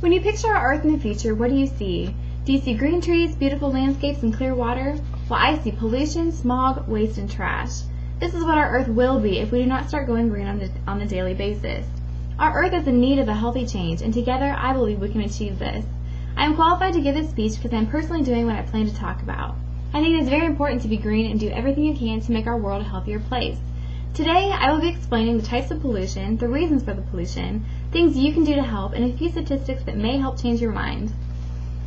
When you picture our Earth in the future, what do you see? Do you see green trees, beautiful landscapes, and clear water? Well, I see pollution, smog, waste, and trash. This is what our Earth will be if we do not start going green on a daily basis. Our Earth is in need of a healthy change, and together I believe we can achieve this. I am qualified to give this speech because I am personally doing what I plan to talk about. I think it is very important to be green and do everything you can to make our world a healthier place. Today, I will be explaining the types of pollution, the reasons for the pollution, things you can do to help, and a few statistics that may help change your mind.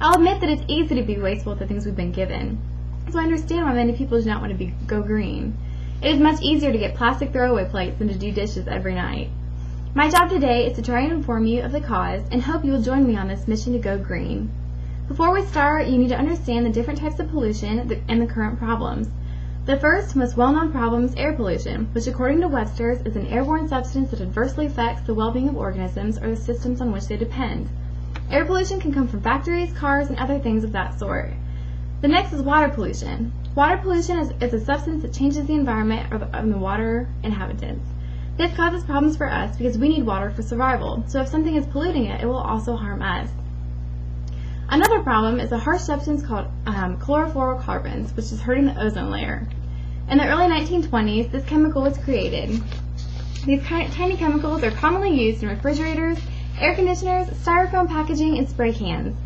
I'll admit that it's easy to be wasteful with the things we've been given, so I understand why many people do not want to go green. It is much easier to get plastic throwaway plates than to do dishes every night. My job today is to try and inform you of the cause and hope you will join me on this mission to go green. Before we start, you need to understand the different types of pollution and the current problems. The first, most well-known problem is air pollution, which according to Webster's is an airborne substance that adversely affects the well-being of organisms or the systems on which they depend. Air pollution can come from factories, cars, and other things of that sort. The next is water pollution. Water pollution is a substance that changes the environment of the water inhabitants. This causes problems for us because we need water for survival, so if something is polluting it, it will also harm us. Another problem is a harsh substance called chlorofluorocarbons, which is hurting the ozone layer. In the early 1920s, this chemical was created. These tiny chemicals are commonly used in refrigerators, air conditioners, styrofoam packaging, and spray cans.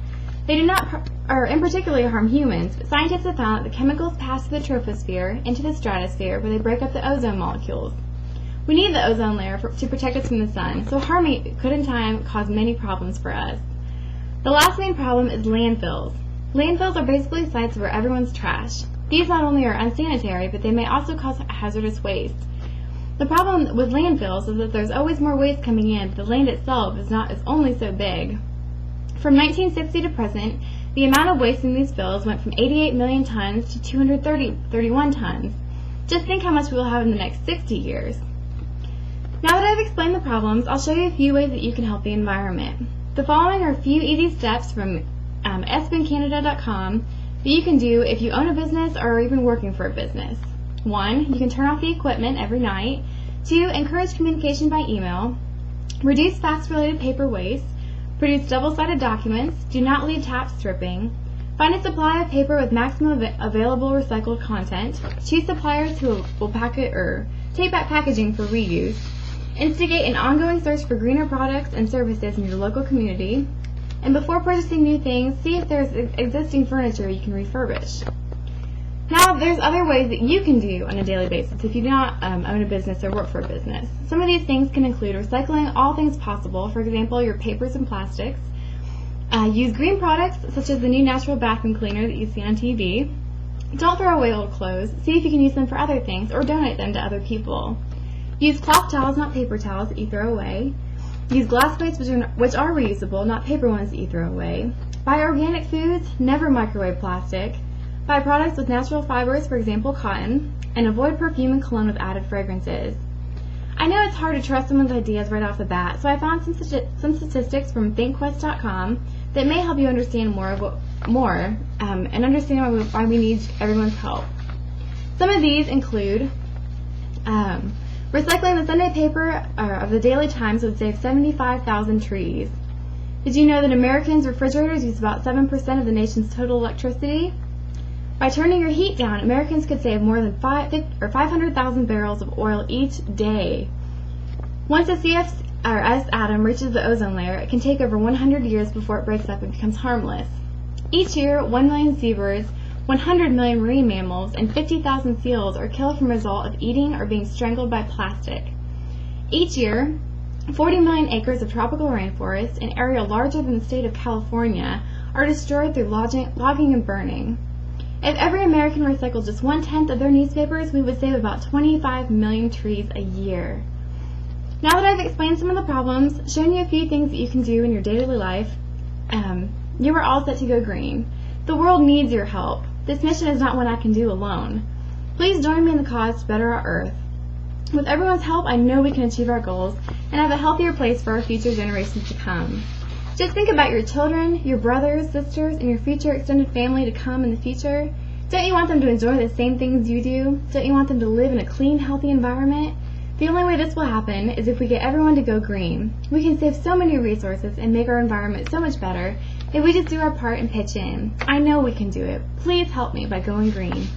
They do not in particular harm humans, but scientists have found that the chemicals pass through the troposphere into the stratosphere where they break up the ozone molecules. We need the ozone layer to protect us from the sun, so harming it could in time cause many problems for us. The last main problem is landfills. Landfills are basically sites where everyone's trash. These not only are unsanitary, but they may also cause hazardous waste. The problem with landfills is that there's always more waste coming in, but the land itself is only so big. From 1960 to present, the amount of waste in these fills went from 88 million tons to 231 tons. Just think how much we will have in the next 60 years. Now that I've explained the problems, I'll show you a few ways that you can help the environment. The following are a few easy steps from sbincanada.com that you can do if you own a business or are even working for a business. 1. You can turn off the equipment every night. 2. Encourage communication by email. Reduce fax-related paper waste. Produce double-sided documents. Do not leave taps dripping. Find a supplier of paper with maximum available recycled content. Choose suppliers who will take back packaging for reuse. Instigate an ongoing search for greener products and services in your local community. And before purchasing new things, see if there's existing furniture you can refurbish. Now, there's other ways that you can do on a daily basis if you do not own a business or work for a business. Some of these things can include recycling all things possible, for example, your papers and plastics. Use green products, such as the new natural bathroom cleaner that you see on TV. Don't throw away old clothes. See if you can use them for other things or donate them to other people. Use cloth towels, not paper towels that you throw away. Use glass plates which are reusable, not paper ones that you throw away. Buy organic foods, never microwave plastic. Buy products with natural fibers, for example cotton, and avoid perfume and cologne with added fragrances. I know it's hard to trust someone's ideas right off the bat, so I found some statistics from thinkquest.com that may help you understand and understand why we need everyone's help. Some of these include recycling the Sunday paper of the Daily Times would save 75,000 trees. Did you know that Americans' refrigerators use about 7% of the nation's total electricity? By turning your heat down, Americans could save more than 500,000 barrels of oil each day. Once a S atom reaches the ozone layer, it can take over 100 years before it breaks up and becomes harmless. Each year, 1 million seabirds, 100 million marine mammals, and 50,000 seals are killed from a result of eating or being strangled by plastic. Each year, 40 million acres of tropical rainforest, an area larger than the state of California, are destroyed through logging and burning. If every American recycled just 1/10 of their newspapers, we would save about 25 million trees a year. Now that I've explained some of the problems, shown you a few things that you can do in your daily life, you are all set to go green. The world needs your help. This mission is not one I can do alone. Please join me in the cause to better our Earth. With everyone's help, I know we can achieve our goals and have a healthier place for our future generations to come. Just think about your children, your brothers, sisters, and your future extended family to come in the future. Don't you want them to enjoy the same things you do? Don't you want them to live in a clean, healthy environment? The only way this will happen is if we get everyone to go green. We can save so many resources and make our environment so much better if we just do our part and pitch in. I know we can do it. Please help me by going green.